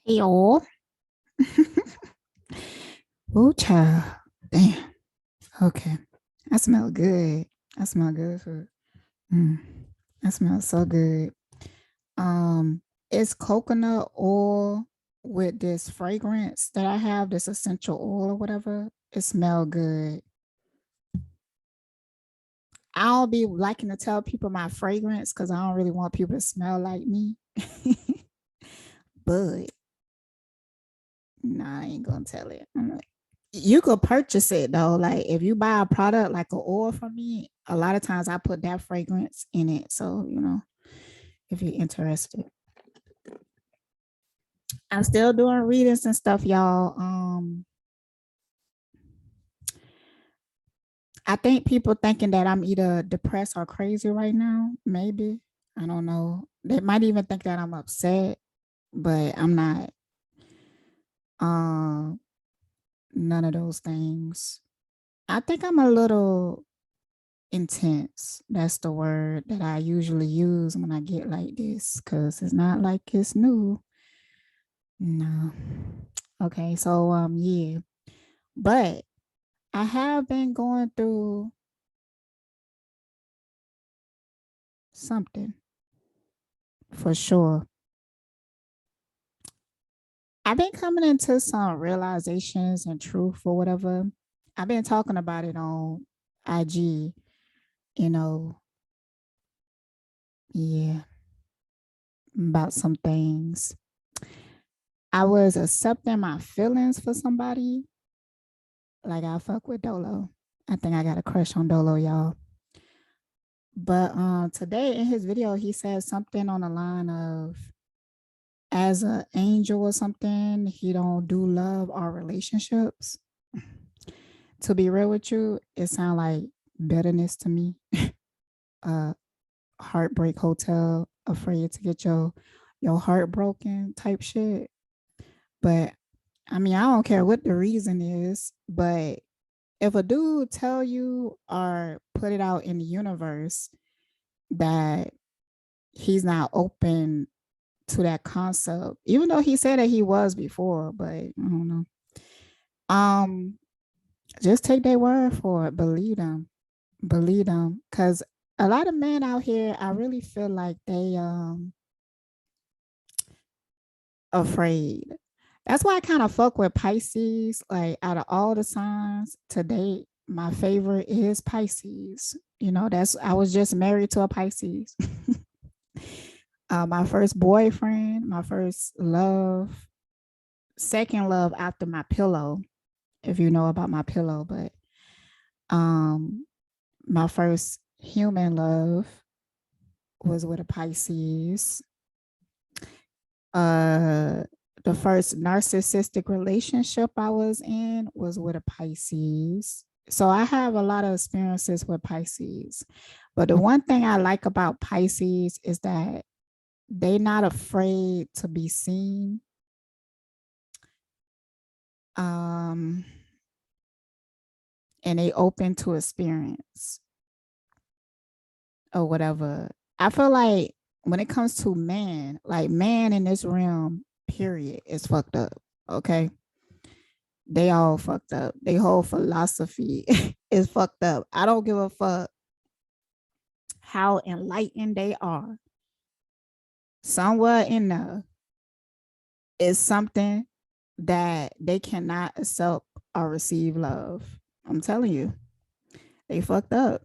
Hey, oh, ooh, child. Damn. Okay. I smell good. I smell good for. Mm, I smell so good. Um, it's coconut oil with this fragrance that I have, this essential oil or whatever. It smell good. I don't be liking to tell people my fragrance because I don't really want people to smell like me. But nah, I ain't gonna tell it. You could purchase it though. Like if you buy a product like an oil from me, a lot of times I put that fragrance in it. So, if you're interested. I'm still doing readings and stuff, y'all. I think people thinking that I'm either depressed or crazy right now. Maybe. I don't know. They might even think that I'm upset, but I'm not. Um, none of those things. I think I'm a little intense. That's the word that I usually use when I get like this because it's not like it's new. No. Okay, so yeah. But I have been going through something for sure. I've been coming into some realizations and truth or whatever. I've been talking about it on IG, you know, yeah, about some things. I was accepting my feelings for somebody. Like I fuck with Dolo. I think I got a crush on Dolo, y'all. But today in his video, he said something on the line of as an angel or something, he don't do love or relationships. To be real with you, it sounds like bitterness to me. Heartbreak hotel, afraid to get your heart broken type shit. But I mean, I don't care what the reason is, but if a dude tell you or put it out in the universe that he's not open to that concept, even though he said that he was before, but I don't know. Um, just take their word for it. Believe them, because a lot of men out here, I really feel like they afraid. That's why I kind of fuck with Pisces. Like out of all the signs to date, my favorite is Pisces. That's I was just married to a Pisces. My first boyfriend, my first love, second love after my pillow, if you know about my pillow, but um my first human love was with a Pisces. Uh the first narcissistic relationship I was in was with a Pisces. So I have a lot of experiences with Pisces. But the one thing I like about Pisces is that they're not afraid to be seen. Um, and they open to experience or whatever. I feel like when it comes to man, like man in this realm, period, is fucked up. Okay. They all fucked up. Their whole philosophy is fucked up. I don't give a fuck how enlightened they are. Somewhere in there is something that they cannot accept or receive love. I'm telling you, they fucked up.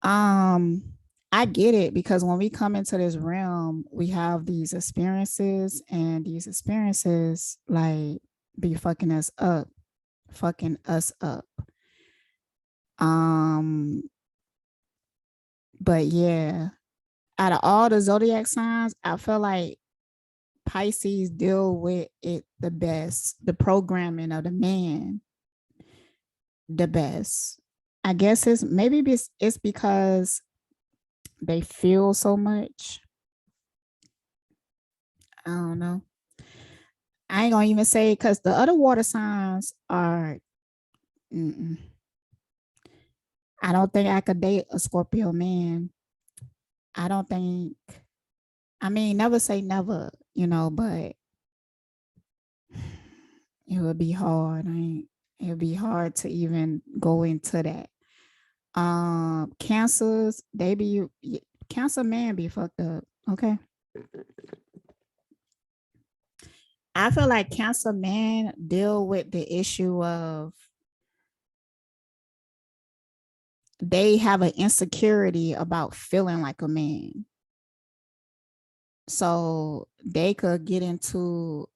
Um, I get it because when we come into this realm, we have these experiences, and these experiences like be fucking us up. Um, but yeah, out of all the zodiac signs, I feel like Pisces deal with it the best, the programming of the man the best. I guess it's because they feel so much. I don't know. I ain't gonna even say because the other water signs are. Mm-mm. I don't think I could date a Scorpio man. I don't think. I mean, never say never, but it would be hard. It would be hard to even go into that. Cancers, they be Cancer man be fucked up. Okay. I feel like Cancer man deal with the issue of they have an insecurity about feeling like a man. So they could get into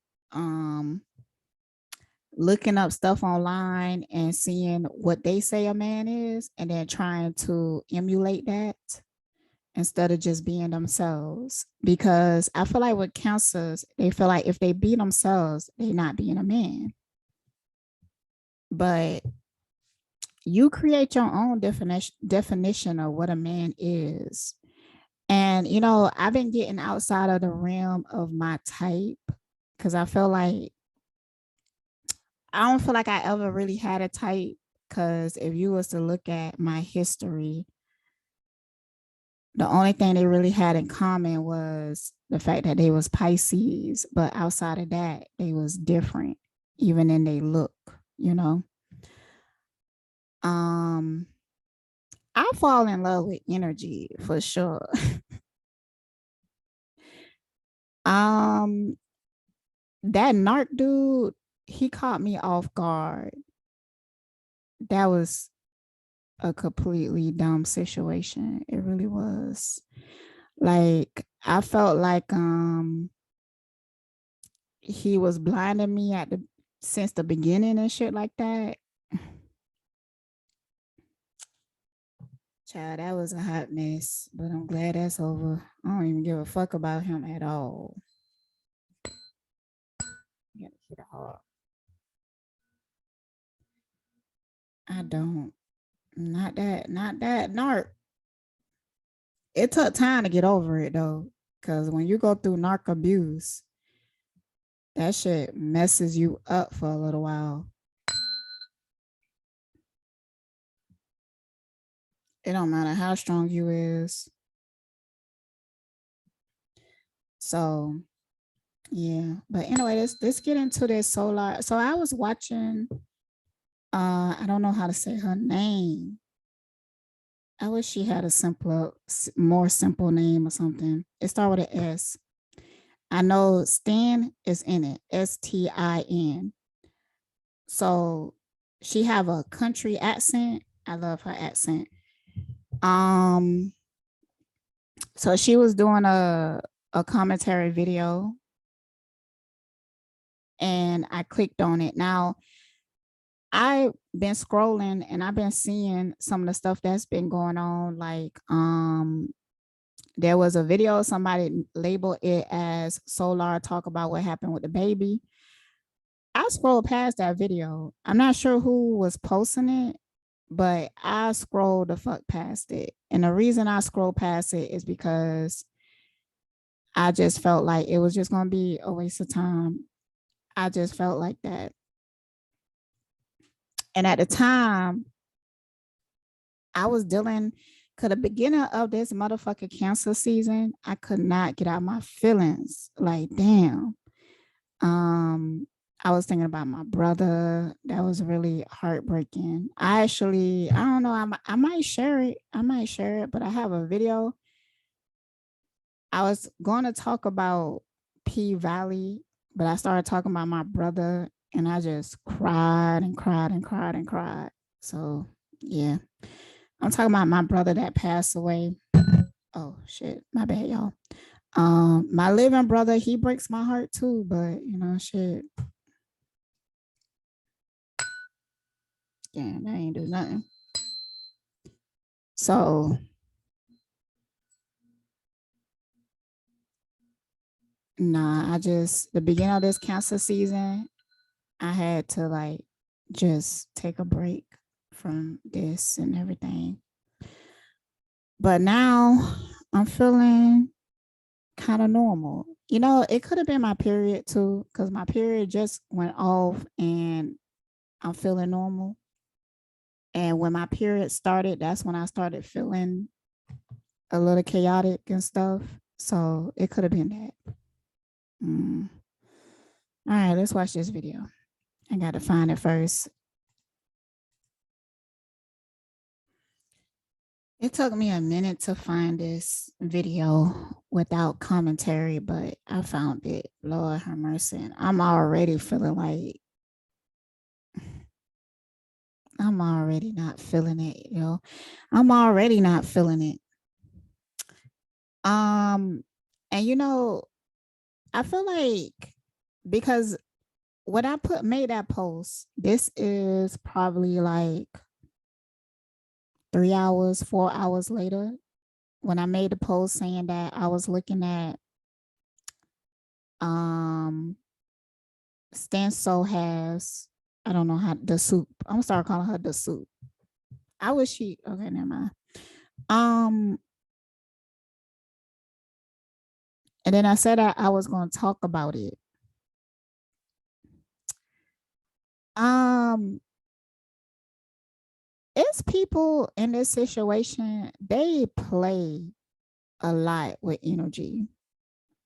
looking up stuff online and seeing what they say a man is and then trying to emulate that instead of just being themselves. Because I feel like with cancers, they feel like if they be themselves, they're not being a man. But you create your own definition of what a man is. And, you know, I've been getting outside of the realm of my type because I feel like I don't feel like I ever really had a type. Because if you was to look at my history, the only thing they really had in common was the fact that they was Pisces. But outside of that, they was different, even in their look, you know. Um, I fall in love with energy for sure. um, that narc dude, he caught me off guard. That was a completely dumb situation. It really was. Like I felt like he was blinding me at the since the beginning and shit like that. Child, that was a hot mess, but I'm glad that's over. I don't even give a fuck about him at all. I don't. Not that narc. It took time to get over it though. Cause when you go through narc abuse, that shit messes you up for a little while. It don't matter how strong you is. So yeah. But anyway, let's get into this solar. So I was watching I don't know how to say her name. I wish she had a simpler, more simple name or something. It started with an S. I know Stan is in it. Stin. So she have a country accent. I love her accent. Um, so she was doing a commentary video and I clicked on it. Now I've been scrolling and I've been seeing some of the stuff that's been going on. Like there was a video, somebody labeled it as Solar talk about what happened with the baby. I scrolled past that video. I'm not sure who was posting it, but I scrolled the fuck past it. And the reason I scrolled past it is because I just felt like it was just going to be a waste of time. I just felt like that. And at the time, I was dealing, because the beginning of this motherfucking cancer season, I could not get out my feelings. Like, damn. Um, I was thinking about my brother. That was really heartbreaking. I don't know. I might share it. But I have a video. I was going to talk about P Valley, but I started talking about my brother, and I just cried and cried and cried and cried. So yeah, I'm talking about my brother that passed away. Oh shit, my bad, y'all. My living brother, he breaks my heart too, but you know, shit. Damn, I ain't do nothing. So nah, the beginning of this cancer season, I had to like just take a break from this and everything. But now I'm feeling kind of normal. You know, it could have been my period too, because my period just went off and I'm feeling normal. And when my period started, that's when I started feeling a little chaotic and stuff. So it could have been that. Mm. All right, let's watch this video. I got to find it first. It took me a minute to find this video without commentary, but I found it. Lord have mercy. I'm already feeling like I'm already not feeling it, yo. I'm already not feeling it. And I feel like because when I made that post, this is probably like 3 hours, 4 hours later, when I made the post saying that I was looking at Stanso has, I don't know how, the soup. I'm gonna start calling her the soup. I wish she, okay, never mind. And then I said I was gonna talk about it. It's people in this situation, they play a lot with energy.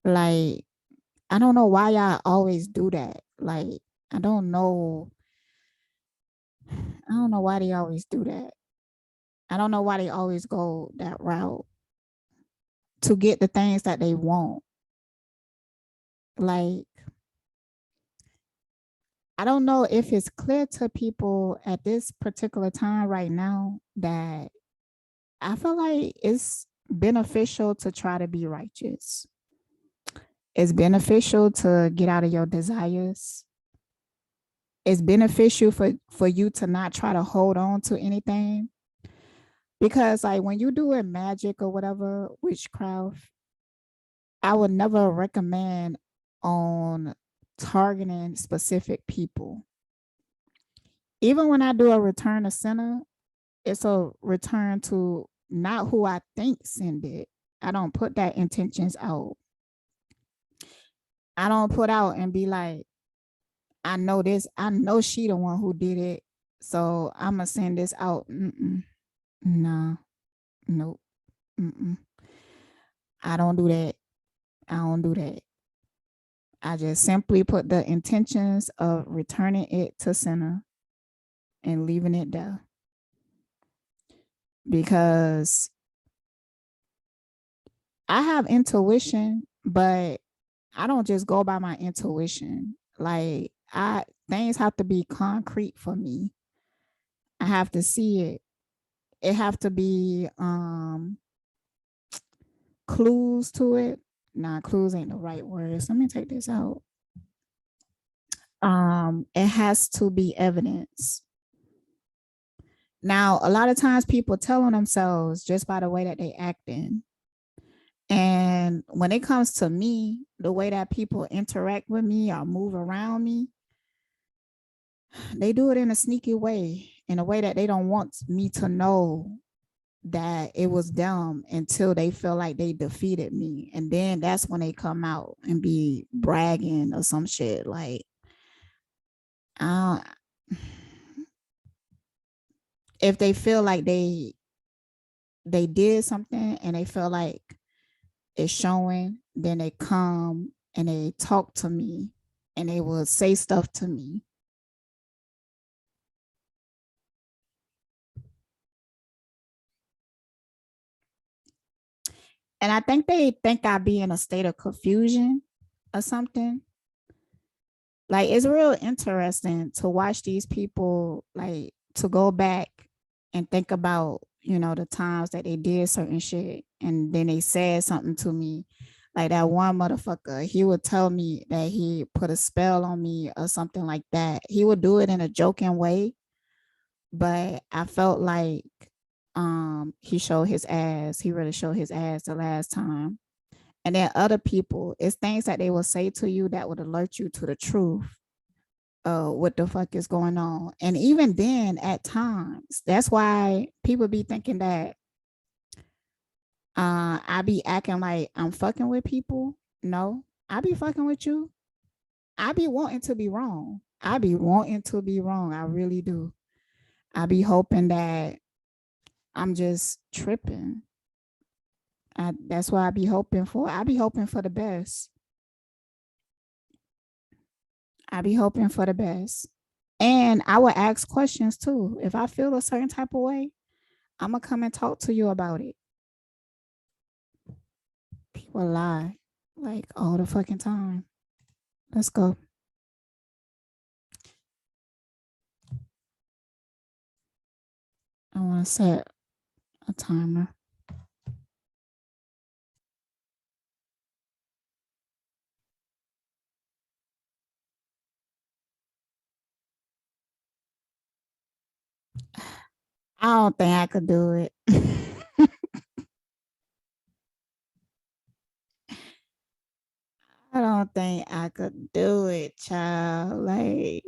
Like, I don't know why y'all always do that. Like, I don't know. I don't know why they always do that. I don't know why they always go that route to get the things that they want. Like, I don't know if it's clear to people at this particular time right now that I feel like it's beneficial to try to be righteous. It's beneficial to get out of your desires. It's beneficial for you to not try to hold on to anything. Because like when you do it magic or whatever, witchcraft, I would never recommend on targeting specific people. Even when I do a return to center, it's a return to not who I think send it. I don't put that intentions out. I don't put out and be like, I know this. I know she the one who did it. So I'm going to send this out. Nah, nope. I don't do that. I don't do that. I just simply put the intentions of returning it to center and leaving it there. Because I have intuition, but I don't just go by my intuition. Like things have to be concrete for me. I have to see it. It have to be clues to it. Nah, clues ain't the right words. Let me take this out. It has to be evidence. Now, a lot of times people tell on themselves just by the way that they acting. And when it comes to me, the way that people interact with me or move around me, they do it in a sneaky way, in a way that they don't want me to know that it was them until they feel like they defeated me. And then that's when they come out and be bragging or some shit. Like, if they feel like they did something and they feel like it's showing, then they come and they talk to me and they will say stuff to me. And I think they think I be in a state of confusion or something. Like, it's real interesting to watch these people, like, to go back and think about, the times that they did certain shit. And then they said something to me. Like that one motherfucker, he would tell me that he put a spell on me or something like that. He would do it in a joking way, but I felt like he showed his ass. He really showed his ass the last time. And then other people, it's things that they will say to you that would alert you to the truth. What the fuck is going on? And even then, at times, that's why people be thinking that I be acting like I'm fucking with people. No, I be fucking with you. I be wanting to be wrong. I be wanting to be wrong. I really do. I be hoping that I'm just tripping. That's why I be hoping for. I be hoping for the best. I be hoping for the best. And I would ask questions too. If I feel a certain type of way, I'm gonna come and talk to you about it. People lie like all the fucking time. Let's go. I want to set a timer. I don't think I could do it. I don't think I could do it, child. Like,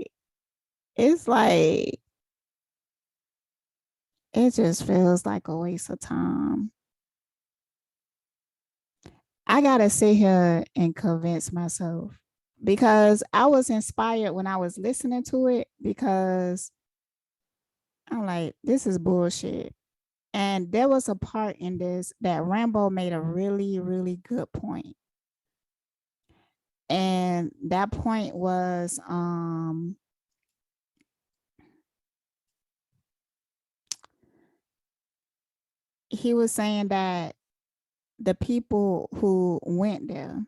it's like, it just feels like a waste of time. I got to sit here and convince myself because I was inspired when I was listening to it because I'm like, this is bullshit. And there was a part in this that Rambo made a really, really good point. And that point was he was saying that the people who went there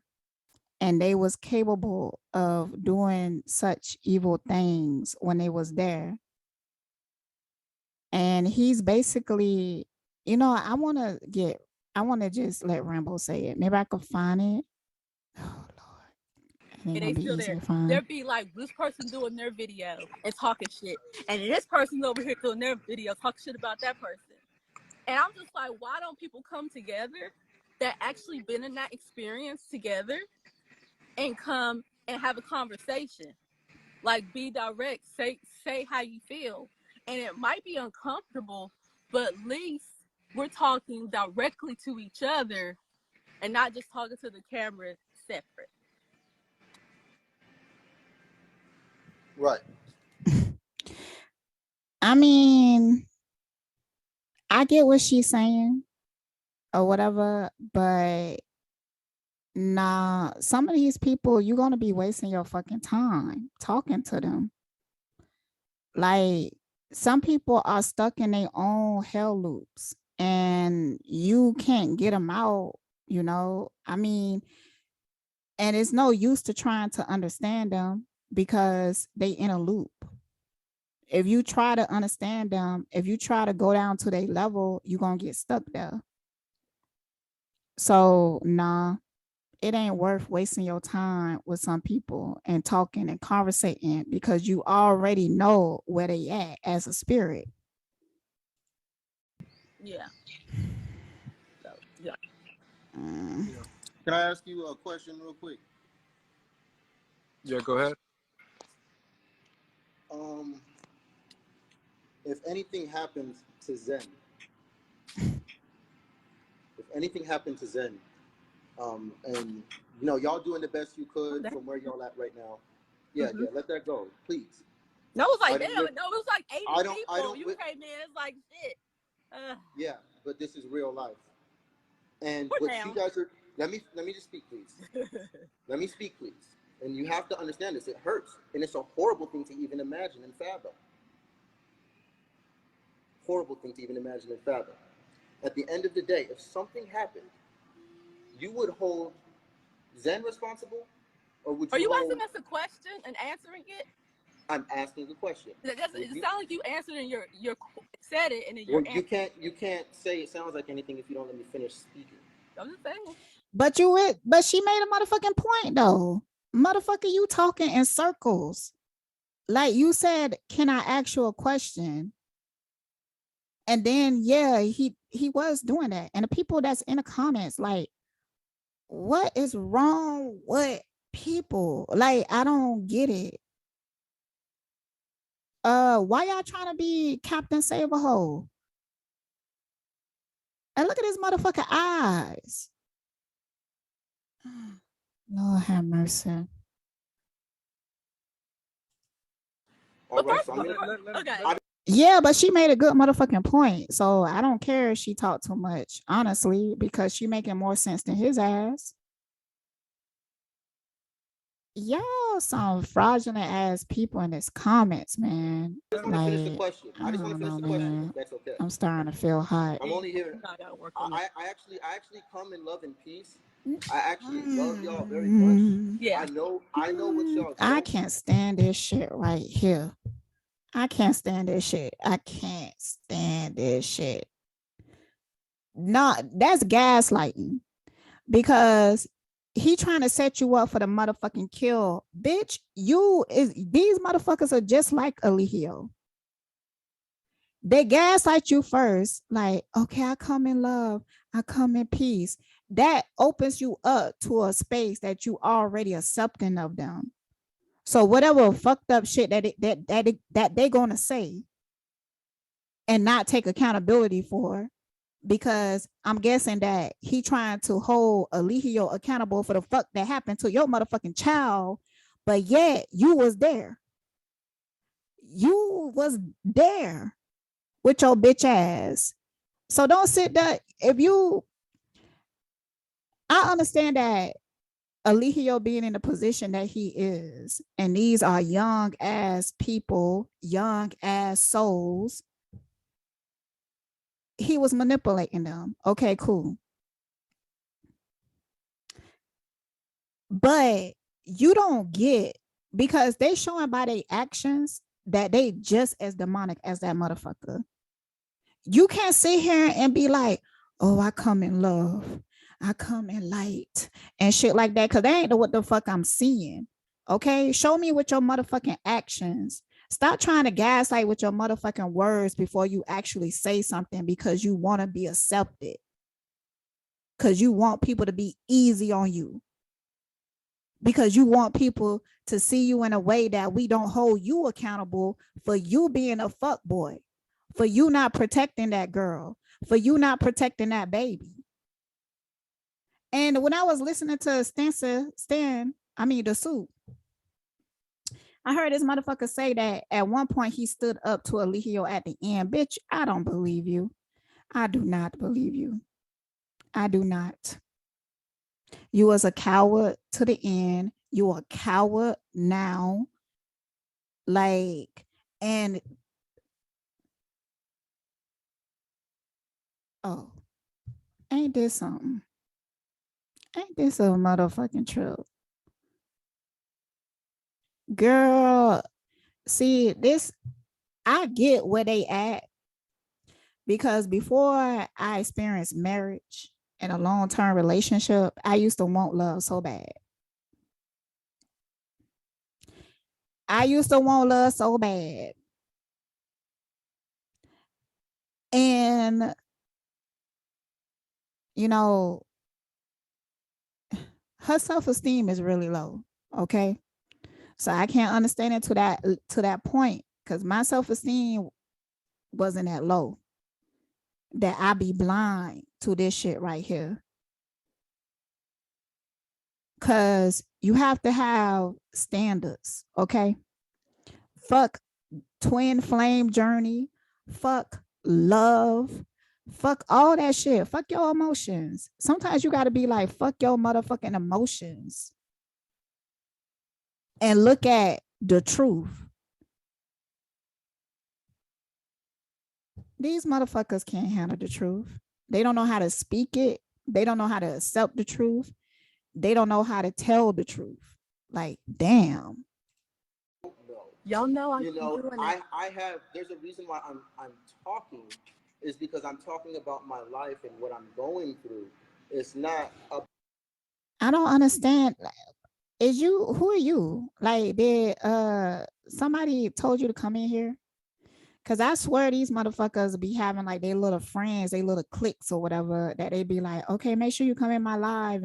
and they was capable of doing such evil things when they was there. And he's basically, I want to just let Rambo say it. Maybe I could find it. Oh Lord, it ain't gonna be easy to find. There'd be like this person doing their video and talking shit, and this person's over here doing their video talking shit about that person. And I'm just like, why don't people come together that actually been in that experience together and come and have a conversation? Like, be direct, say how you feel. And it might be uncomfortable, but at least we're talking directly to each other and not just talking to the camera separate. Right. I mean, I get what she's saying or whatever, but nah, some of these people, you're going to be wasting your fucking time talking to them. Like, some people are stuck in their own hell loops and you can't get them out, I mean, and it's no use to trying to understand them because they in a loop. If you try to understand them, if you try to go down to their level, you're going to get stuck there. So, nah, it ain't worth wasting your time with some people and talking and conversating because you already know where they at as a spirit. Yeah. So, yeah. Can I ask you a question real quick? Yeah, go ahead. If anything happens to Zen, and y'all doing the best you could from where y'all at right now. Yeah, let that go, please. No, it was like, damn, no, it was like 80 people. You came in, it's like shit. Yeah, but this is real life. And what you guys are, let me just speak, please. Let me speak, please. And you have to understand this. It hurts. And it's a horrible thing to even imagine and fathom. Horrible thing to even imagine and fathom. At the end of the day, if something happened, you would hold Zen responsible, or would you? Are you asking us a question and answering it? I'm asking the question. It sounds like you answered and you said it and then you're. Well, you can't say it sounds like anything if you don't let me finish speaking. I'm just saying. But she made a motherfucking point though. Motherfucker, you talking in circles. Like you said, can I ask you a question? And then yeah, he was doing that. And the people that's in the comments, like, what is wrong with people? Like, I don't get it. Why y'all trying to be Captain Save-A-Hole? And look at his motherfucking eyes. Lord have mercy. All right, okay. Yeah, but she made a good motherfucking point. So I don't care if she talked too much, honestly, because she making more sense than his ass. y'all some fraudulent ass people in this comments, man. I just want to finish the Like, question. I I just want don't to finish know, the question. man. If that's okay. I'm starting to feel hot. I'm only here. I actually come in love and peace. I actually love y'all very much. Yeah. I know what y'all I don't. can't stand this shit right here. I can't stand this shit. I can't stand this shit. No, that's gaslighting because he trying to set you up for the motherfucking kill. Bitch, these motherfuckers are just like Alihio. They gaslight you first, like, okay, I come in love, I come in peace. That opens you up to a space that you already accepting of them. So whatever fucked up shit that they gonna say and not take accountability for, because I'm guessing that he trying to hold Alihio accountable for the fuck that happened to your motherfucking child, but yet you was there. You was there with your bitch ass. So don't sit there. I understand that Alihio being in the position that he is, and these are young ass people, young ass souls. He was manipulating them. Okay, cool. But you don't get, because they showing by their actions that they just as demonic as that motherfucker. You can't sit here and be like, oh, I come in love, I come in light and shit like that, because they ain't know what the fuck I'm seeing. Okay, show me with your motherfucking actions. Stop trying to gaslight with your motherfucking words before you actually say something, because you want to be accepted, because you want people to be easy on you, because you want people to see you in a way that we don't hold you accountable for you being a fuck boy, for you not protecting that girl, for you not protecting that baby. And when I was listening to the suit, I heard this motherfucker say that at one point he stood up to Alihio at the end. Bitch, I don't believe you. I do not believe you. I do not. You was a coward to the end. You are a coward now. Like, and oh, ain't this something? Ain't this a motherfucking trip? Girl, see, this, I get where they at, because before I experienced marriage and a long-term relationship, I used to want love so bad. I used to want love so bad. And, you know, her self-esteem is really low. Okay. So I can't understand it to that point, because my self-esteem wasn't that low that I be blind to this shit right here. Cause you have to have standards, okay? Fuck twin flame journey, fuck love, fuck all that shit, fuck your emotions. Sometimes you gotta be like, fuck your motherfucking emotions and look at the truth. These motherfuckers can't handle the truth. They don't know how to speak it. They don't know how to accept the truth. They don't know how to tell the truth. Like, damn. Y'all know I have, there's a reason why I'm talking, is because I'm talking about my life and what I'm going through. It's not I don't understand. Who are you? Like, did somebody told you to come in here? Cause I swear these motherfuckers be having like their little friends, they little cliques or whatever, that they be like, okay, make sure you come in my live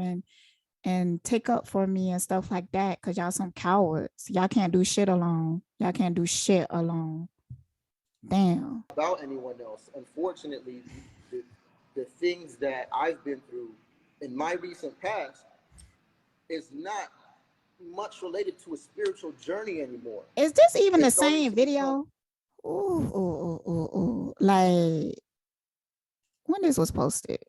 and take up for me and stuff like that. Cause y'all some cowards. Y'all can't do shit alone. Y'all can't do shit alone. Damn. about anyone else. Unfortunately, the things that I've been through in my recent past is not much related to a spiritual journey anymore. Is this even the same video? Ooh. Like, when this was posted?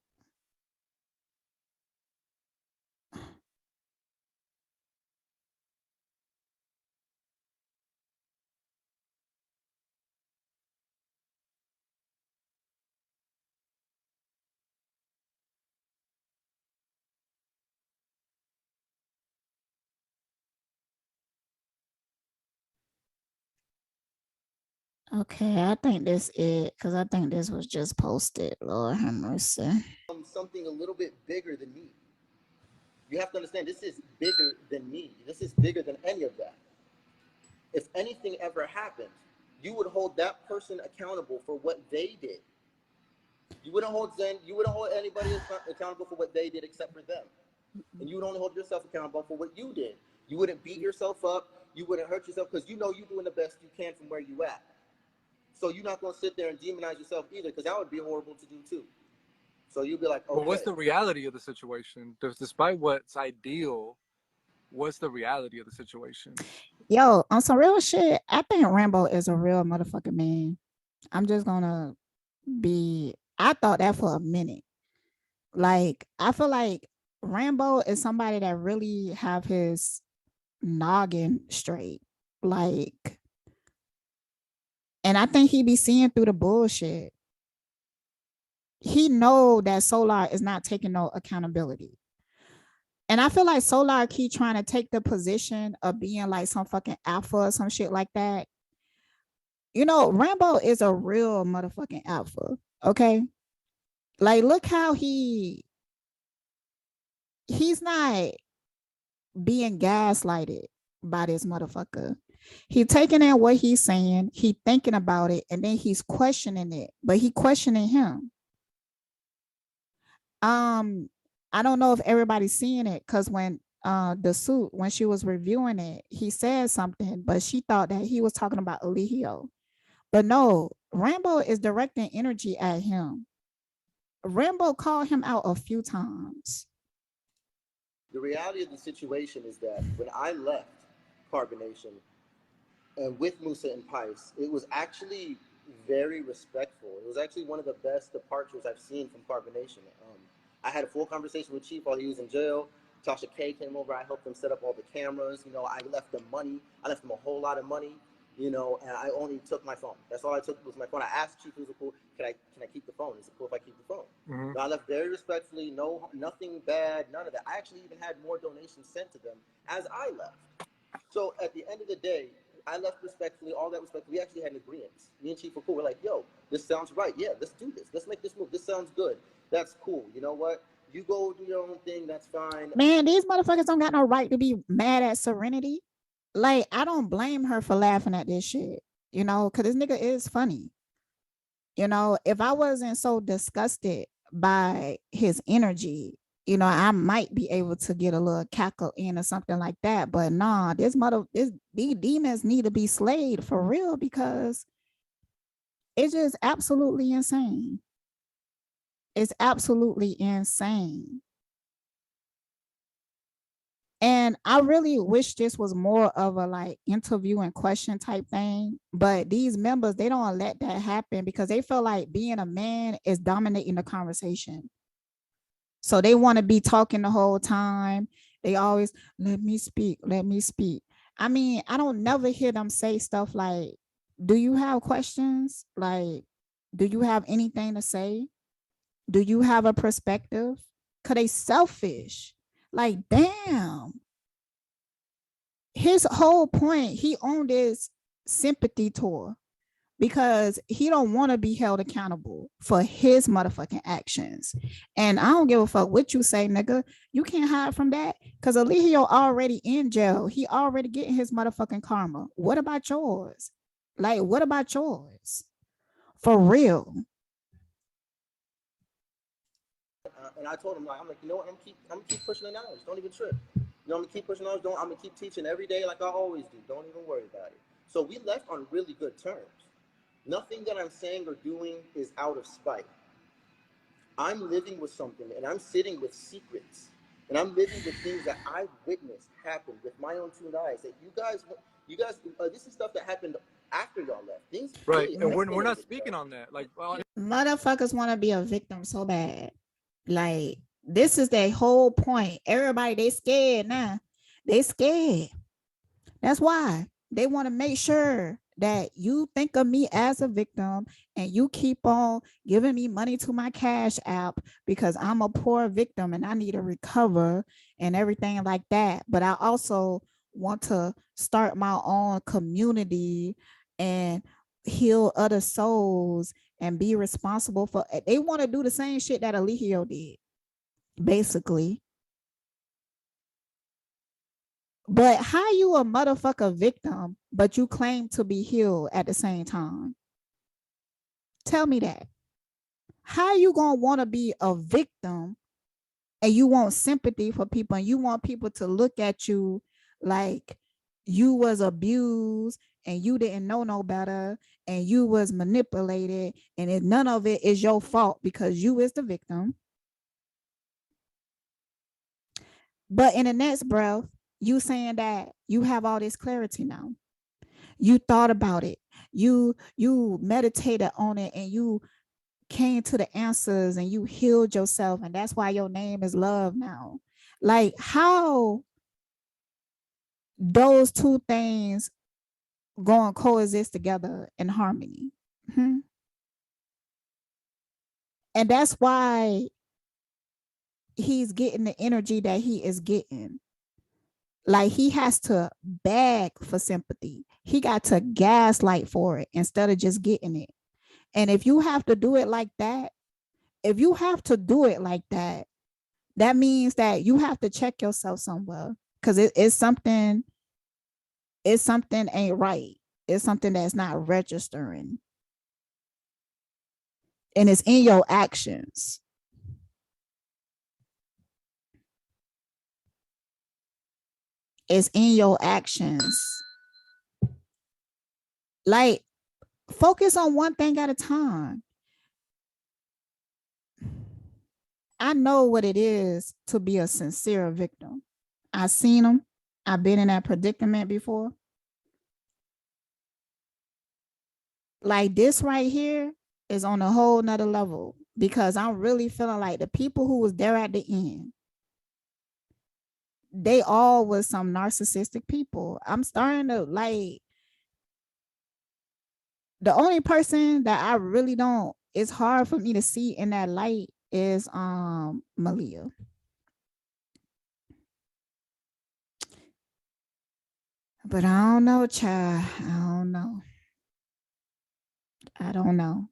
Okay, I think this it because I think this was just posted. Lord have mercy. Something a little bit bigger than me. You have to understand, this is bigger than me. This is bigger than any of that. If anything ever happened, you would hold that person accountable for what they did. You wouldn't hold anybody accountable for what they did except for them. And you would only hold yourself accountable for what you did. You wouldn't beat yourself up. You wouldn't hurt yourself because you know you're doing the best you can from where you at. So you're not going to sit there and demonize yourself either, because that would be horrible to do too. So you'd be like, okay. But what's the reality of the situation? Despite what's ideal, what's the reality of the situation? Yo, on some real shit, I think Rambo is a real motherfucking man. I'm just gonna I thought that for a minute. Like, I feel like Rambo is somebody that really have his noggin straight. Like, and I think he be seeing through the bullshit. He know that Solar is not taking no accountability. And I feel like Solar keep trying to take the position of being like some fucking alpha or some shit like that. You know, Rambo is a real motherfucking alpha. Okay. Like, look how he's not being gaslighted by this motherfucker. He taking in what he's saying, he thinking about it, and then he's questioning it, but he questioning him. I don't know if everybody's seeing it, because when the suit, when she was reviewing it, he said something, but she thought that he was talking about Eligio. But no, Rambo is directing energy at him. Rambo called him out a few times. The reality of the situation is that when I left Carbonation and with Musa and Pice, it was actually very respectful. It was actually one of the best departures I've seen from Carbonation. I had a full conversation with Chief while he was in jail. Tasha K came over. I helped them set up all the cameras. You know, I left them money. I left them a whole lot of money. You know, and I only took my phone. That's all I took was my phone. I asked Chief, "Is it cool? Can I keep the phone? Is it cool if I keep the phone?" Mm-hmm. So I left very respectfully. No, nothing bad. None of that. I actually even had more donations sent to them as I left. So at the end of the day, I left respectfully, all that respectfully. We actually had an agreement. Me and Chief were cool. We're like, yo, this sounds right. Yeah, let's do this. Let's make this move. This sounds good. That's cool. You know what? You go do your own thing. That's fine. Man, these motherfuckers don't got no right to be mad at Serenity. Like, I don't blame her for laughing at this shit, you know, because this nigga is funny. You know, if I wasn't so disgusted by his energy, you know, I might be able to get a little cackle in or something like that. But nah, these demons need to be slayed for real, because it's just absolutely insane. It's absolutely insane. And I really wish this was more of a like interview and question type thing. But these members, they don't let that happen because they feel like being a man is dominating the conversation. So they want to be talking the whole time. They always, let me speak, let me speak. I mean, I don't never hear them say stuff like, do you have questions? Like, do you have anything to say? Do you have a perspective? Cause they selfish. Like, damn. His whole point, he on this sympathy tour because he don't want to be held accountable for his motherfucking actions. And I don't give a fuck what you say, nigga. You can't hide from that because Eligio already in jail. He already getting his motherfucking karma. What about yours? Like, what about yours? For real. And I told him, like, I'm like, you know what? I'm gonna keep pushing the knowledge. Don't even trip. You know, I'm gonna keep pushing knowledge. I'm gonna keep teaching every day like I always do. Don't even worry about it. So we left on really good terms. Nothing that I'm saying or doing is out of spite. I'm living with something, and I'm sitting with secrets, and I'm living with things that I witnessed happen with my own two eyes. That you guys, this is stuff that happened after y'all left. Things right, really and we're not speaking on that. Like, motherfuckers want to be a victim so bad. Like, this is their whole point. Everybody, they scared now. They scared. That's why they want to make sure that you think of me as a victim and you keep on giving me money to my cash app because I'm a poor victim and I need to recover and everything like that. But I also want to start my own community and heal other souls and be responsible for, they want to do the same shit that Eligio did, basically. But how you a motherfucker victim, but you claim to be healed at the same time? Tell me that. How you gonna want to be a victim and you want sympathy for people and you want people to look at you like you was abused and you didn't know no better and you was manipulated and none of it is your fault because you is the victim. But in the next breath, you saying that you have all this clarity now. You thought about it. You meditated on it and you came to the answers and you healed yourself, and that's why your name is love now. Like, how those two things going to coexist together in harmony? Hmm. And that's why he's getting the energy that he is getting. Like, he has to beg for sympathy. He got to gaslight for it instead of just getting it. And if you have to do it like that, if you have to do it like that, that means that you have to check yourself somewhere, because it's something ain't right. It's something that's not registering, and it's in your actions. It's in your actions. Like, focus on one thing at a time. I know what it is to be a sincere victim. I've seen them. I've been in that predicament before. Like, this right here is on a whole nother level, because I'm really feeling like the people who was there at the end, they all was some narcissistic people. I'm starting to like, the only person that I really don't, it's hard for me to see in that light is Malia. But I don't know, child. I don't know. I don't know.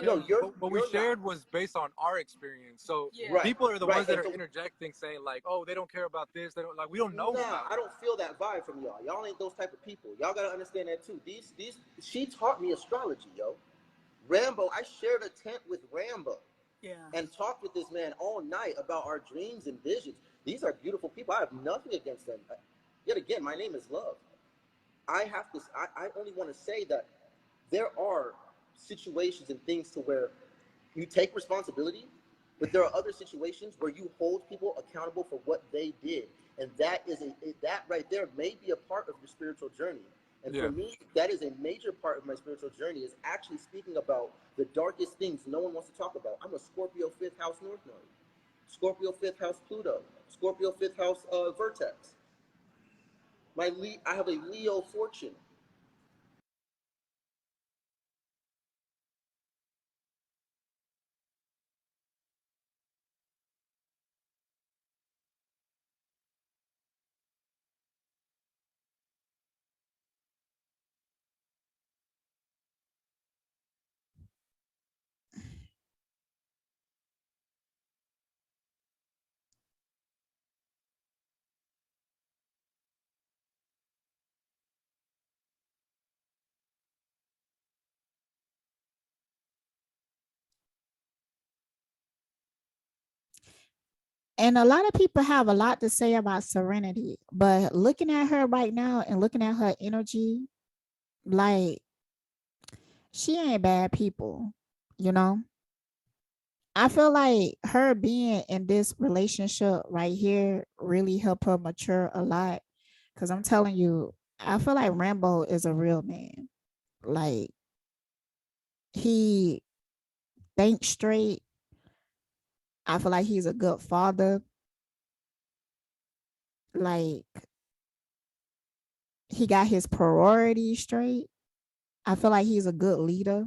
No, what we shared was based on our experience. So people are the ones that are interjecting, saying like, "Oh, they don't care about this. They don't like. We don't know." Nah, I don't feel that vibe from y'all. Y'all ain't those type of people. Y'all gotta understand that too. She taught me astrology, yo. Rambo, I shared a tent with Rambo. Yeah. And talked with this man all night about our dreams and visions. These are beautiful people. I have nothing against them. Yet again, my name is Love. I only want to say that there are situations and things to where you take responsibility, but there are other situations where you hold people accountable for what they did, and that right there may be a part of your spiritual journey. And for me, that is a major part of my spiritual journey, is actually speaking about the darkest things no one wants to talk about. I'm a Scorpio 5th house North Node, Scorpio 5th house Pluto, Scorpio 5th house Vertex. I have a Leo fortune. And a lot of people have a lot to say about Serenity, but looking at her right now and looking at her energy, like, she ain't bad people, you know? I feel like her being in this relationship right here really helped her mature a lot. Cause I'm telling you, I feel like Rambo is a real man. Like, he thinks straight. I feel like he's a good father. Like, he got his priorities straight. I feel like he's a good leader.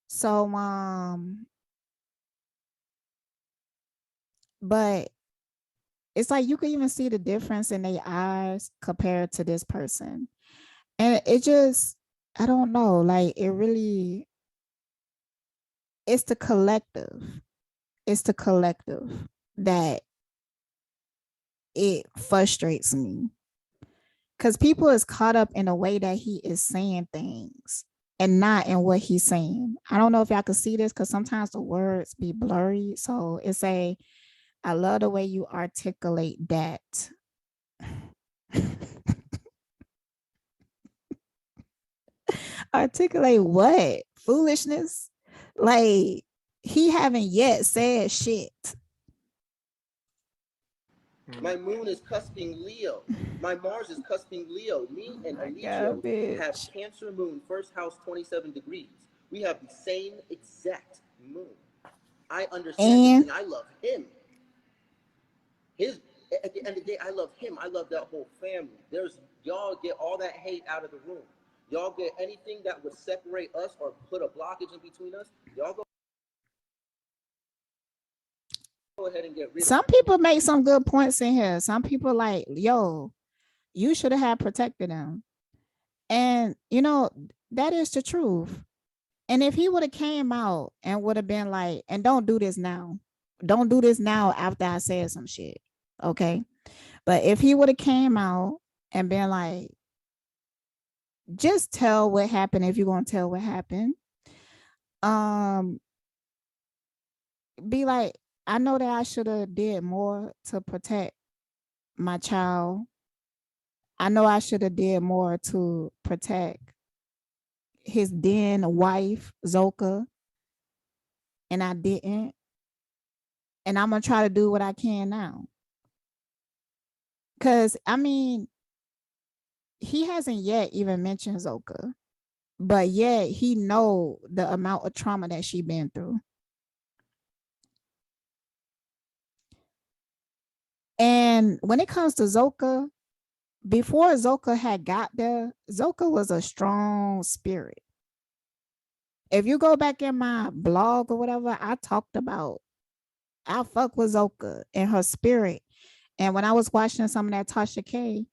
So, but it's like you can even see the difference in their eyes compared to this person. And it just, I don't know, like it really, it's the collective. It's the collective that it frustrates me. Because people is caught up in the way that he is saying things and not in what he's saying. I don't know if y'all can see this because sometimes the words be blurry. So it's a, I love the way you articulate that. Articulate what? Foolishness? Like he haven't yet said shit. My moon is cusping Leo. My Mars is cusping Leo. Me and Alessio have Cancer moon, first house, 27 degrees. We have the same exact moon. I understand this, and I love him. At the end of the day, I love him. I love that whole family. Y'all get all that hate out of the room. Y'all get anything that would separate us or put a blockage in between us. Y'all go ahead and get rid of it. Some people make some good points in here. Some people like, yo, you should have protected him. And you know, that is the truth. And if he would have came out and would have been like, and don't do this now. Don't do this now after I said some shit. Okay. But if he would have came out and been like, just tell what happened if you're gonna tell what happened. Be like, I know that I should have did more to protect my child. I know I should have did more to protect his then wife, Zoka, and I didn't. And I'm gonna try to do what I can now. Cause I mean, he hasn't yet even mentioned Zoka, but yet he know the amount of trauma that she been through. And when it comes to Zoka, before Zoka had got there, Zoka was a strong spirit. If you go back in my blog or whatever, I talked about, I fuck with Zoka and her spirit. And when I was watching some of that Tasha K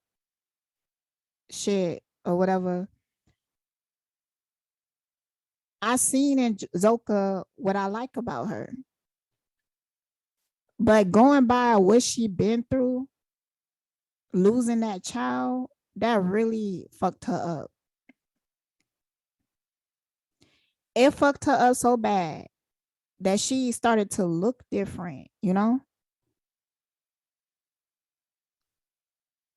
shit or whatever, I seen in Zoka what I like about her. But going by what she been through, losing that child, that really fucked her up. It fucked her up so bad that she started to look different, you know?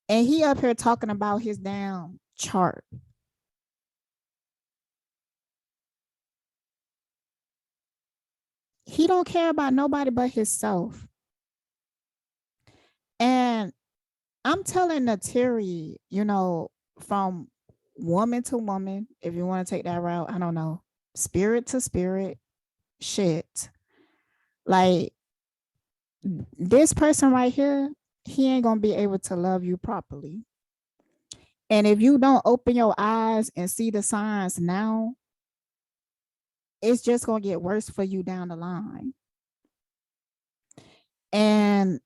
And he up here talking about his damn chart. He don't care about nobody but himself. And I'm telling Nateri, you know, from woman to woman, if you want to take that route, I don't know, spirit to spirit, shit. Like this person right here, he ain't gonna be able to love you properly. And if you don't open your eyes and see the signs now, it's just gonna get worse for you down the line. And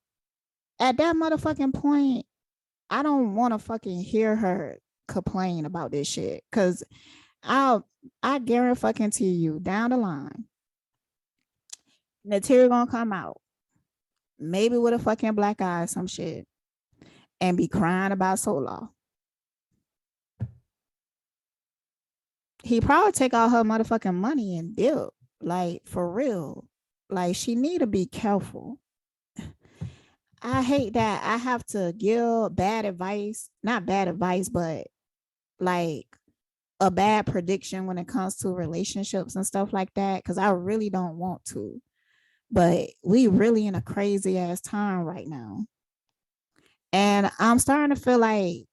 at that motherfucking point, I don't want to fucking hear her complain about this shit. Cause I guarantee you down the line, Nateri gonna come out, maybe with a fucking black eye, some shit, and be crying about Solar. He probably take all her motherfucking money and dip. Like for real. Like she need to be careful. I hate that I have to give bad advice, not bad advice, but like a bad prediction when it comes to relationships and stuff like that. Cause I really don't want to. But we really in a crazy ass time right now. And I'm starting to feel like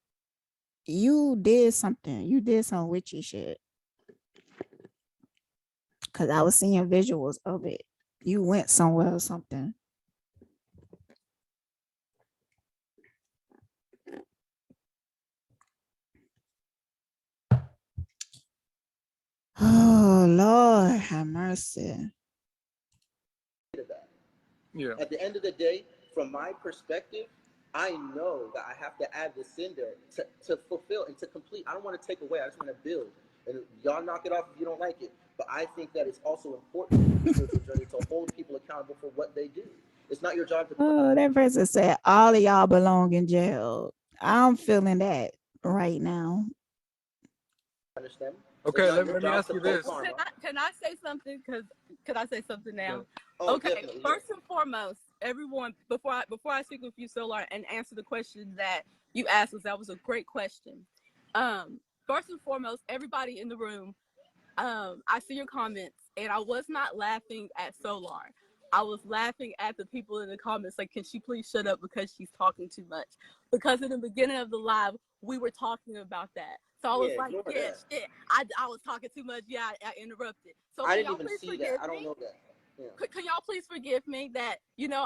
you did something. You did some witchy shit. Cause I was seeing visuals of it. You went somewhere or something. Oh Lord, have mercy. Yeah. At the end of the day, from my perspective, I know that I have to add this in there to fulfill and to complete. I don't want to take away. I just want to build. And y'all knock it off if you don't like it. But I think that it's also important in the spiritual journey to hold people accountable for what they do. It's not your job to... Oh, that person said all of y'all belong in jail. I'm feeling that right now. Understand? Okay, let me ask you this. Can I say something? Could I say something now? Yeah. Oh, okay. Definitely. First and foremost, everyone, before I speak with you, Solar, and answer the question that you asked us, that was a great question. First and foremost, everybody in the room, I see your comments, and I was not laughing at Solar. I was laughing at the people in the comments, like, can she please shut up because she's talking too much? Because in the beginning of the live, we were talking about that. So I was like, yeah, shit, I was talking too much. Yeah, I interrupted. So I didn't even see that. I don't know that. Yeah. Can y'all please forgive me that,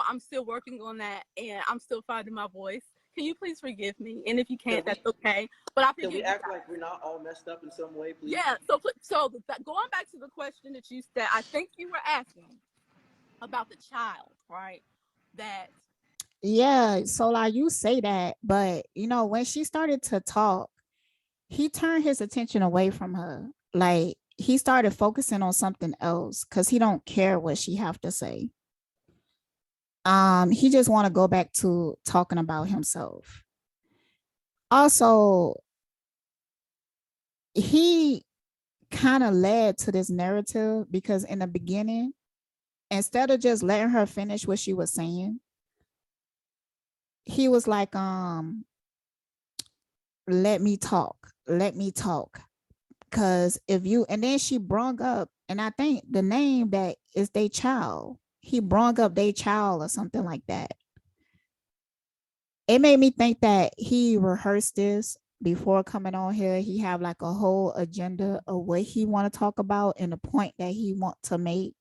I'm still working on that and I'm still finding my voice. Can you please forgive me? And if you can't, that's okay. But I forgive you. Can we act like we're not all messed up in some way, please? Yeah. So going back to the question that I think you were asking about the child, right? Yeah. So like you say that, but when she started to talk, he turned his attention away from her. Like he started focusing on something else because he don't care what she have to say. He just want to go back to talking about himself. Also, he kind of led to this narrative because in the beginning, instead of just letting her finish what she was saying, he was like, let me talk. Cause if you, and then she brung up, and I think the name that is their child, he brung up their child or something like that. It made me think that he rehearsed this before coming on here. He have like a whole agenda of what he want to talk about and the point that he want to make,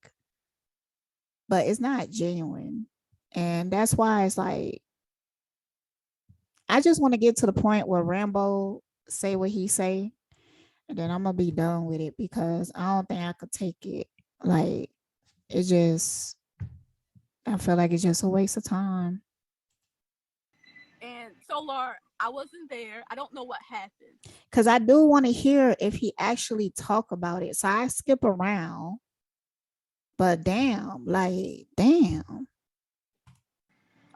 but it's not genuine. And that's why it's like, I just want to get to the point where Rambo say what he say, and then I'm gonna be done with it because I don't think I could take it. Like it just, I feel like it's just a waste of time. And Solar, I wasn't there. I don't know what happened. Because I do want to hear if he actually talk about it. So I skip around. But damn. I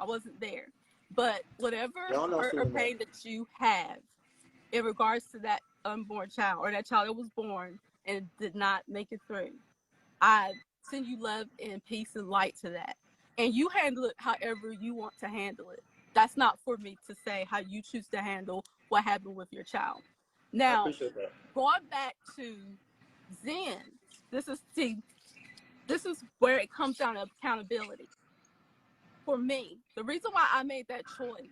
wasn't there. But whatever hurt or pain that you have in regards to that unborn child or that child that was born and did not make it through, I send you love and peace and light to that. And you handle it however you want to handle it. That's not for me to say how you choose to handle what happened with your child. Now, going back to Zen, this is where it comes down to accountability. For me, the reason why I made that choice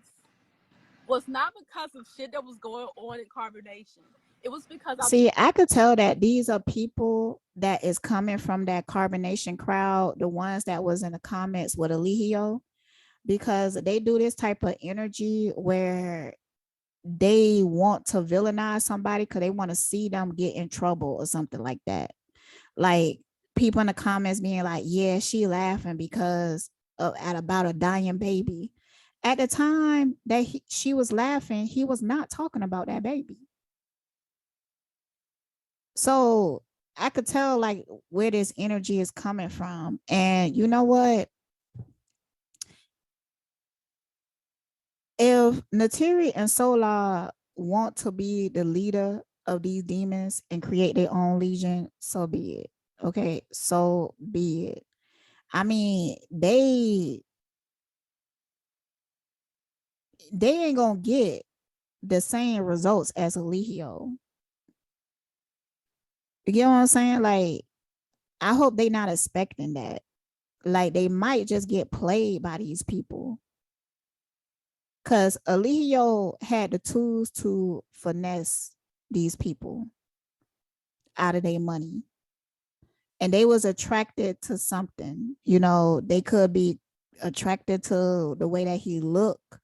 was not because of shit that was going on in carbonation. It was because I could tell that these are people that is coming from that carbonation crowd, the ones that was in the comments with Eligio, because they do this type of energy where they want to villainize somebody because they want to see them get in trouble or something like that. Like people in the comments being like, yeah, she laughing because at about a dying baby. At the time that she was laughing, he was not talking about that baby. So I could tell like where this energy is coming from. And you know what? If Natiri and Solar want to be the leader of these demons and create their own legion, so be it. Okay, so be it. I mean, they ain't gonna get the same results as Eligio. You get what I'm saying? Like, I hope they not expecting that. Like, they might just get played by these people. Because Eligio had the tools to finesse these people out of their money. And they was attracted to something. They could be attracted to the way that he look,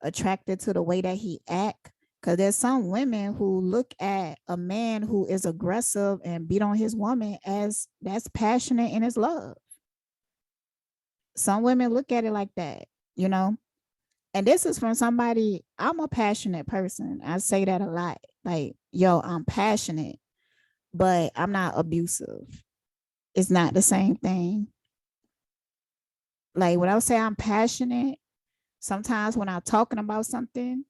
attracted to the way that he act. Because there's some women who look at a man who is aggressive and beat on his woman as that's passionate in his love. Some women look at it like that. you know? And this is from somebody, I'm a passionate person. I say that a lot. Like, yo, I'm passionate, but I'm not abusive. It's not the same thing. Like when I say I'm passionate, sometimes when I'm talking about something,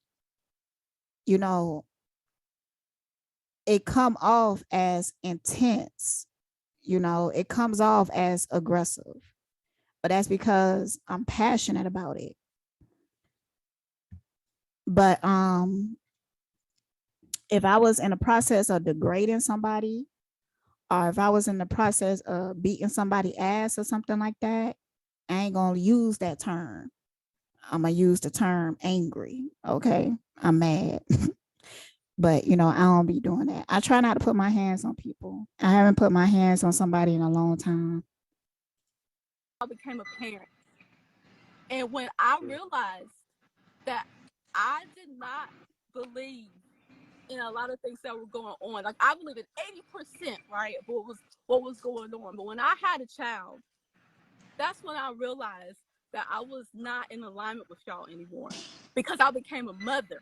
you know, it come off as intense, you know, it comes off as aggressive. But that's because I'm passionate about it. But if I was in the process of degrading somebody, or if I was in the process of beating somebody ass or something like that, I ain't gonna use that term. I'm gonna use the term angry. Okay, I'm mad. But you know, I don't be doing that. I try not to put my hands on people. I haven't put my hands on somebody in a long time. I became a parent, and when I realized that I did not believe in a lot of things that were going on, like I believe in 80%, right, of what was going on. But when I had a child, that's when I realized that I was not in alignment with y'all anymore, because I became a mother.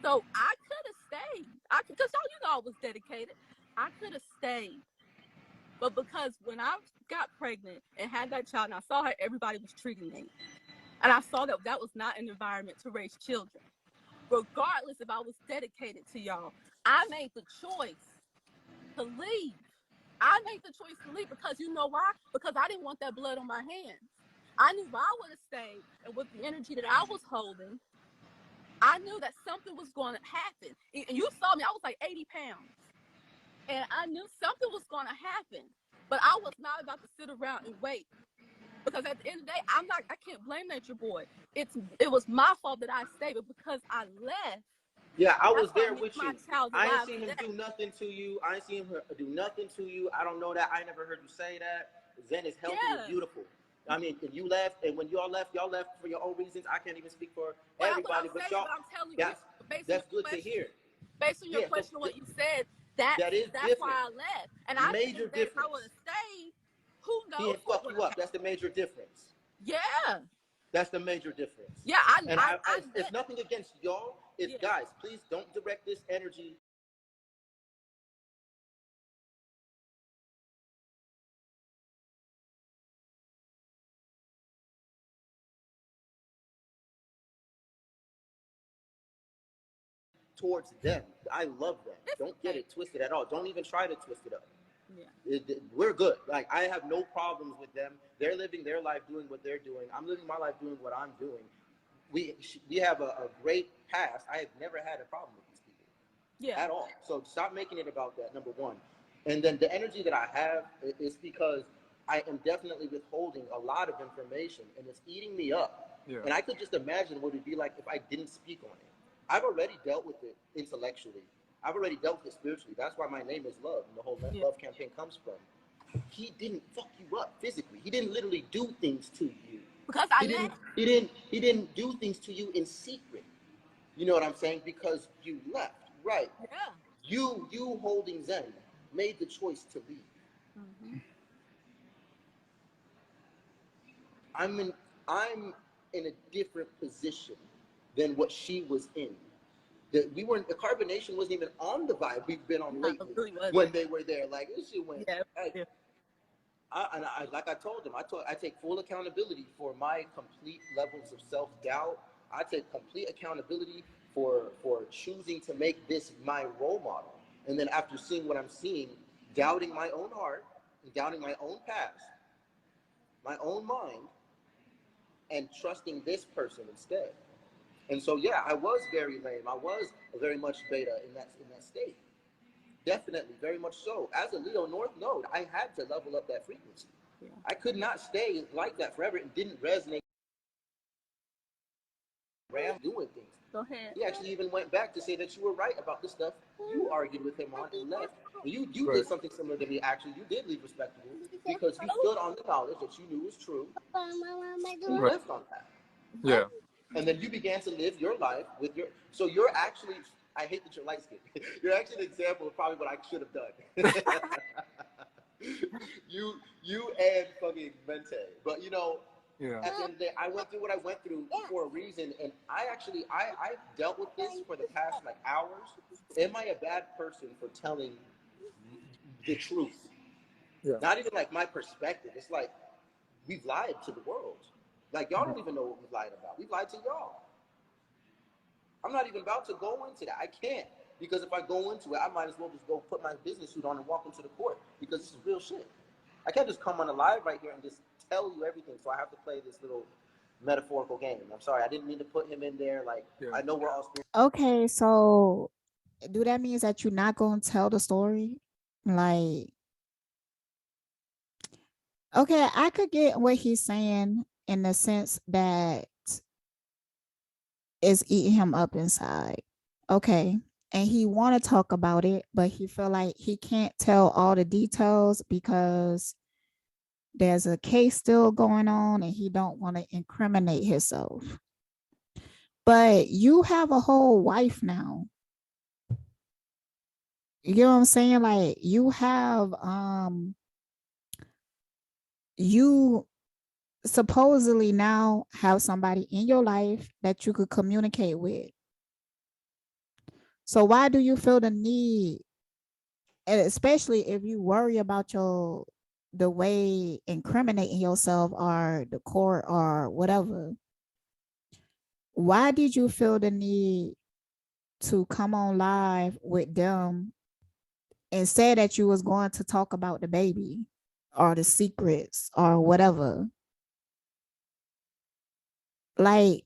So I could have stayed. Because y'all, you know, I was dedicated. I could have stayed. But because when I got pregnant and had that child, and I saw how everybody was treating me, and I saw that that was not an environment to raise children, regardless if I was dedicated to y'all, I made the choice to leave. I made the choice to leave because you know why? Because I didn't want that blood on my hands. I knew if I would have stayed, and with the energy that I was holding, I knew that something was going to happen. And you saw me, I was like 80 pounds. And I knew something was going to happen. But I was not about to sit around and wait. Because at the end of the day, I can't blame Nature Boy. It was my fault that I stayed, but because I left. Yeah, I was there with you. I ain't seen him today. do nothing to you. I ain't seen him do nothing to you. I don't know that. I never heard you say that. Zen is healthy and beautiful. I mean, and you left, and when y'all left for your own reasons. I can't even speak for everybody, but y'all. But I'm telling you, that's good to hear. Based on your question, what you said, that's why I left. And I major think that if I would have stayed, who knows? He didn't fuck you up. That's the major difference. Yeah. That's the major difference. Yeah, it's nothing against y'all. It's guys, please don't direct this energy towards them. I love them. Don't get it twisted at all. Don't even try to twist it up. Yeah. We're good. Like, I have no problems with them. They're living their life doing what they're doing. I'm living my life doing what I'm doing. We have a great past. I have never had a problem with these people at all. So stop making it about that, number one. And then the energy that I have is because I am definitely withholding a lot of information, and it's eating me up. Yeah. And I could just imagine what it'd be like if I didn't speak on it. I've already dealt with it intellectually. I've already dealt with it spiritually. That's why my name is Love, and the whole Love campaign comes from. He didn't fuck you up physically. He didn't literally do things to you. Because he didn't do things to you in secret. You know what I'm saying? Because you left, right? Yeah. You holding Zen made the choice to leave. Mm-hmm. I'm in a different position than what she was in. The carbonation wasn't even on the vibe we've been on lately. Really when they were there, like this shit went. Yeah. Like I told them, I take full accountability for my complete levels of self-doubt. I take complete accountability for choosing to make this my role model. And then after seeing what I'm seeing, doubting my own heart, and doubting my own past, my own mind, and trusting this person instead. And so, yeah, I was very lame. I was very much beta in that state. Definitely, very much so. As a Leo North Node, I had to level up that frequency. Yeah. I could not stay like that forever. It didn't resonate. Rambo doing things. Go ahead. He actually even went back to say that you were right about the stuff you argued with him on and left. You did something similar to me, actually. You did leave respectable because you stood on the knowledge that you knew was true. You left on that. Yeah. And then you began to live your life with your. So you're actually. I hate that you're light skinned. You're actually an example of probably what I should have done. you and fucking Mente. But you know, At the end of the day, I went through what I went through for a reason, and I dealt with this for the past like hours. Am I a bad person for telling the truth? Yeah. Not even like my perspective. It's like we've lied to the world. Like y'all don't even know what we've lied about. We've lied to y'all. I'm not even about to go into that. I can't, because if I go into it, I might as well just go put my business suit on and walk into the court, because this is real shit. I can't just come on a live right here and just tell you everything. So I have to play this little metaphorical game. I'm sorry, I didn't mean to put him in there. Like, I know we're all okay. So, do that means that you're not going to tell the story? Like, okay, I could get what he's saying in the sense that it's eating him up inside. Okay. And he want to talk about it, but he feel like he can't tell all the details because there's a case still going on and he don't want to incriminate himself. But you have a whole wife now. You know what I'm saying? Like, you have you supposedly now have somebody in your life that you could communicate with. So why do you feel the need, and especially if you worry about the way incriminating yourself or the court or whatever, why did you feel the need to come on live with them and say that you was going to talk about the baby or the secrets or whatever? Like,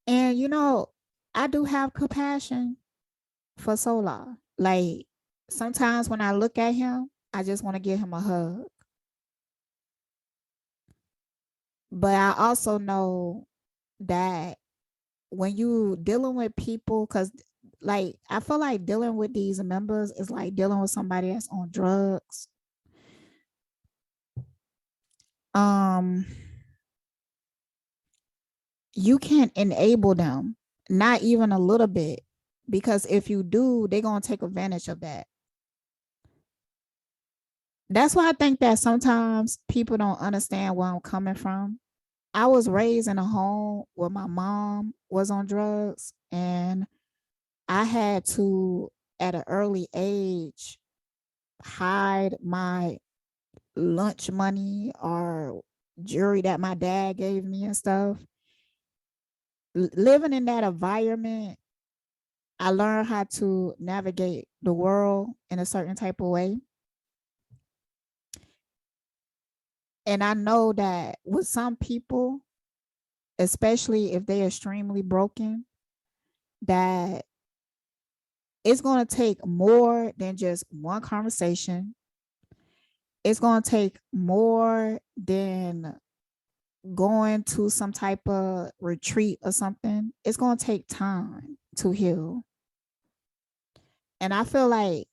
and you know, I do have compassion for Solar. Like, sometimes when I look at him, I just want to give him a hug. But I also know that when you dealing with people, because like I feel like dealing with these members is like dealing with somebody that's on drugs. You can't enable them, not even a little bit, because if you do, they're gonna take advantage of that. That's why I think that sometimes people don't understand where I'm coming from. I was raised in a home where my mom was on drugs, and I had to, at an early age, hide my lunch money or jewelry that my dad gave me and stuff. Living in that environment, I learned how to navigate the world in a certain type of way. And I know that with some people, especially if they're extremely broken, that it's going to take more than just one conversation. It's going to take more than going to some type of retreat or something. It's going to take time to heal. And I feel like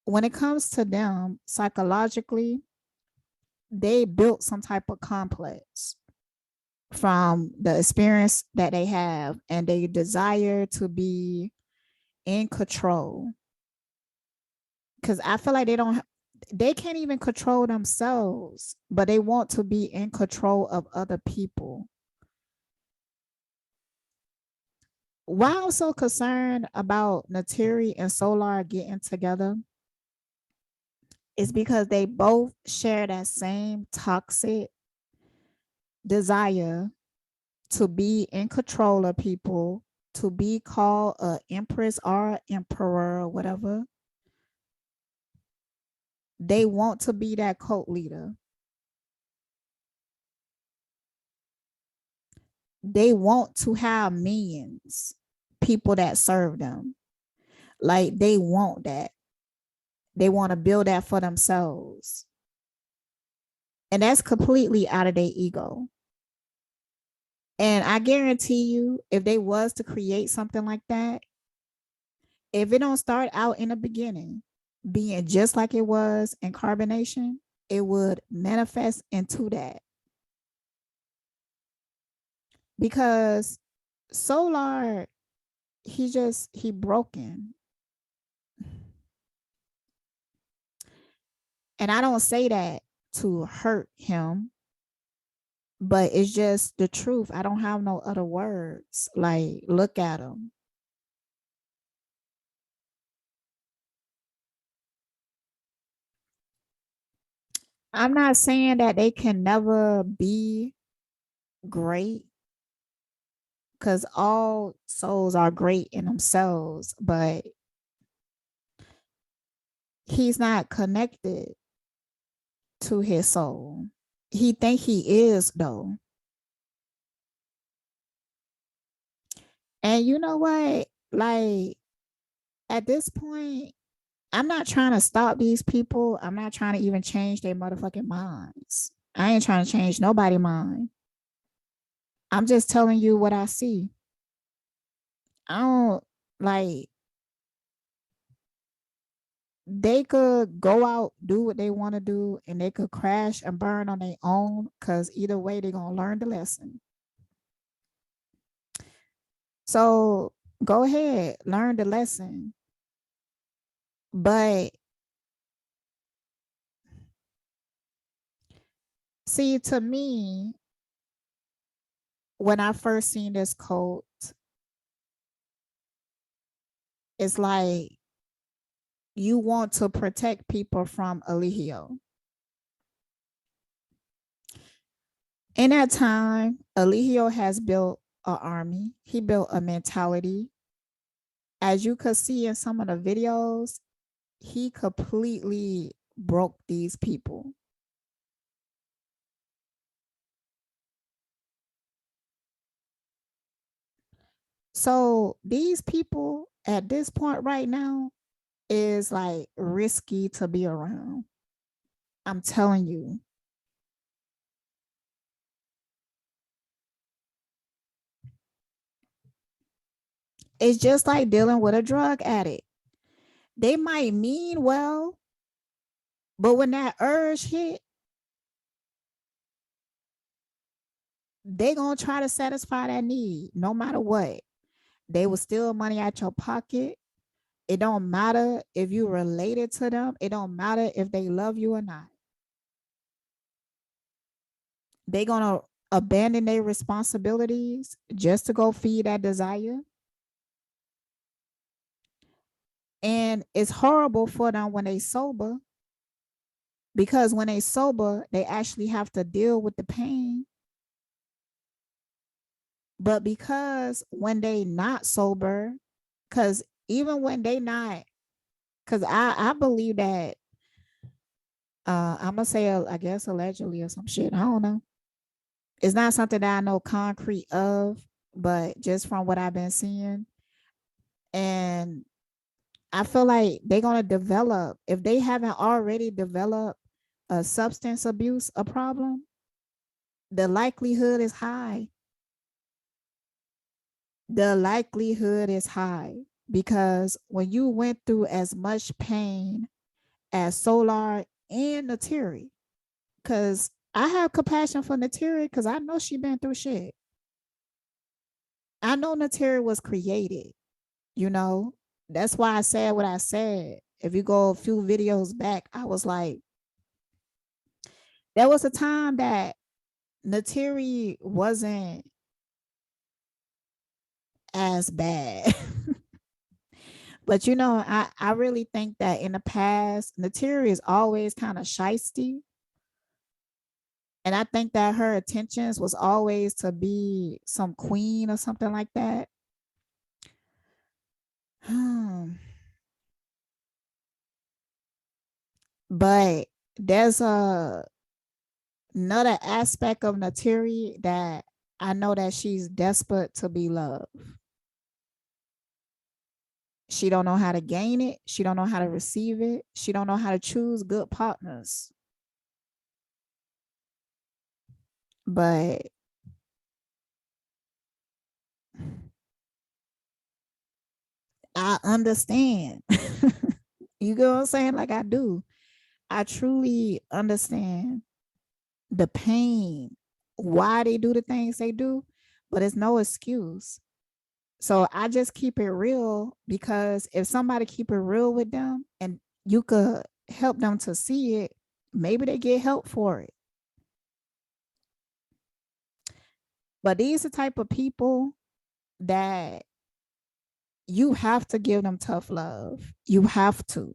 when it comes to them psychologically, they built some type of complex from the experience that they have, and they desire to be in control. Because I feel like they can't even control themselves, but they want to be in control of other people. Why I'm so concerned about Nateri and Solar getting together is because they both share that same toxic desire to be in control of people, to be called an empress or emperor or whatever. They want to be that cult leader. They want to have minions, people that serve them. Like, they want that. They want to build that for themselves. And that's completely out of their ego. And I guarantee you, if they was to create something like that, if it don't start out in the beginning being just like it was in carbonation, it would manifest into that. Because Solar, he broken. And I don't say that to hurt him, but it's just the truth. I don't have no other words. Like, look at him. I'm not saying that they can never be great, because all souls are great in themselves, but he's not connected to his soul. He think he is, though. And you know what? Like, at this point, I'm not trying to stop these people. I'm not trying to even change their motherfucking minds. I ain't trying to change nobody's mind. I'm just telling you what I see. I don't like, they could go out, do what they want to do, and they could crash and burn on their own, because either way, they're going to learn the lesson. So go ahead, learn the lesson. But see, to me, when I first seen this quote, it's like, you want to protect people from Eligio. In that time, Eligio has built an army. He built a mentality. As you could see in some of the videos, he completely broke these people. So these people at this point right now is like risky to be around. I'm telling you. It's just like dealing with a drug addict. They might mean well, but when that urge hit, they gonna try to satisfy that need no matter what. They will steal money out your pocket. It don't matter if you related to them. It don't matter if they love you or not. They gonna abandon their responsibilities just to go feed that desire. And it's horrible for them when they sober, because when they sober, they actually have to deal with the pain. But because when they not sober, because even when they not, because I believe that, I'm gonna say, I guess allegedly or some shit. I don't know. It's not something that I know concrete of, but just from what I've been seeing. And I feel like they're gonna develop, if they haven't already developed a substance abuse a problem, the likelihood is high. The likelihood is high because when you went through as much pain as Solar and Nateri, because I have compassion for Nateri because I know she been through shit. I know Nateri was created, you know. That's why I said what I said. If you go a few videos back, I was like, there was a time that Nateri wasn't as bad. But you know, I really think that in the past, Nateri is always kind of shisty. And I think that her intentions was always to be some queen or something like that. But there's another aspect of Nateri that I know that she's desperate to be loved. She don't know how to gain it. She don't know how to receive it. She don't know how to choose good partners. But I understand. You get what I'm saying? Like I do. I truly understand the pain, why they do the things they do, but it's no excuse. So I just keep it real, because if somebody keep it real with them and you could help them to see it, maybe they get help for it. But these are the type of people that you have to give them tough love. You have to.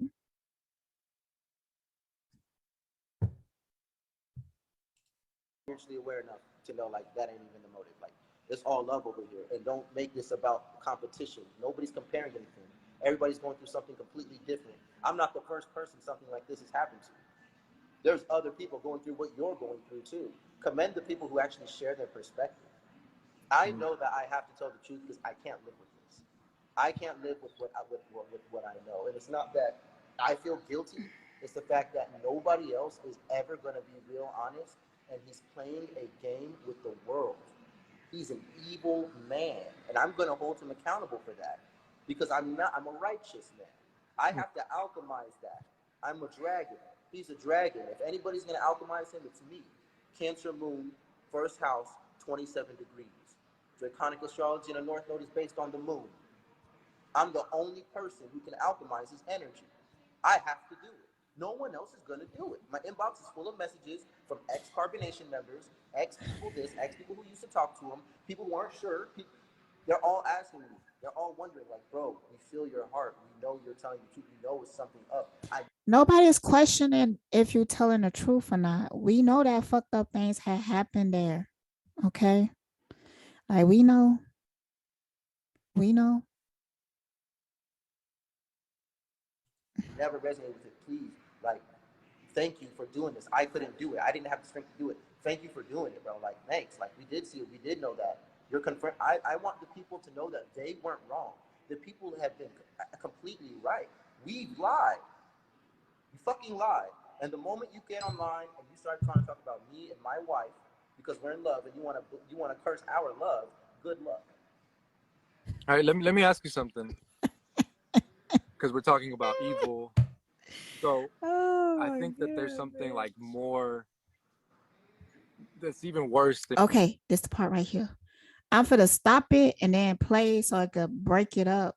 Spiritually aware enough to know like that ain't even the motive. Like it's all love over here, and don't make this about competition. Nobody's comparing anything. Everybody's going through something completely different. I'm not the first person something like this has happened to. There's other people going through what you're going through too. Commend the people who actually share their perspective. I know that I have to tell the truth because I can't live with this. I can't live with what I know, and it's not that I feel guilty. It's the fact that nobody else is ever going to be real honest, and he's playing a game with the world. He's an evil man, and I'm going to hold him accountable for that because I'm a righteous man. I have to alchemize that. I'm a dragon. He's a dragon. If anybody's going to alchemize him, it's me. Cancer moon, first house, 27 degrees. Draconic astrology in the North Node is based on the moon. I'm the only person who can alchemize his energy. I have to do it. No one else is going to do it. My inbox is full of messages from ex-carbonation members, ex-people this, ex-people who used to talk to him, people who aren't sure. They're all asking me. They're all wondering, like, bro, we feel your heart. We know you're telling the truth. We know it's something up. Nobody's questioning if you're telling the truth or not. We know that fucked up things had happened there. Okay? Like, we know. We know. Never resonate with it. Please, like, thank you for doing this. I couldn't do it. I didn't have the strength to do it. Thank you for doing it, bro. Like, thanks. Like, we did see it. We did know that. You're confirmed. I want the people to know that they weren't wrong. The people have been completely right. We lied. You fucking lied. And the moment you get online and you start trying to talk about me and my wife because we're in love and you want to curse our love, good luck. All right, let me ask you something. Because we're talking about evil. So I think that there's something like more that's even worse than... Okay, this the part right here. I'm finna stop it and then play so I could break it up.